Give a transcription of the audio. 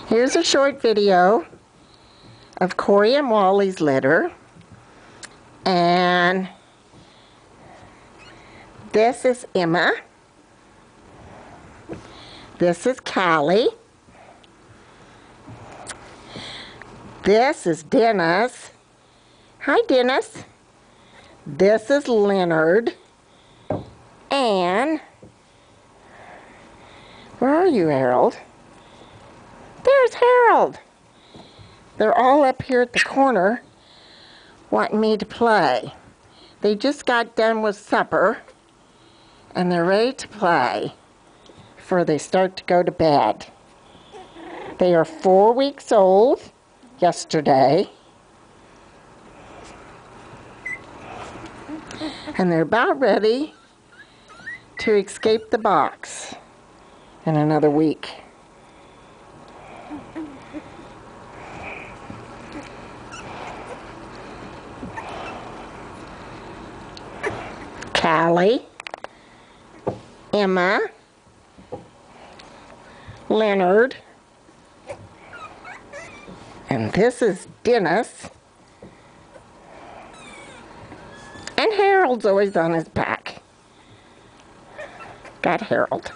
Here's a short video of Corey and Wally's litter. And this is Emma. This is Callie. This is Dennis. Hi, Dennis. This is Leonard. And where are you, Harold? There's Harold. They're all up here at the corner wanting me to play. They just got done with supper and they're ready to play before they start to go to bed. They are 4 weeks old yesterday. And they're about ready to escape the box in another week. Callie, Emma, Leonard, and this is Dennis. And Harold's always on his back. Got Harold.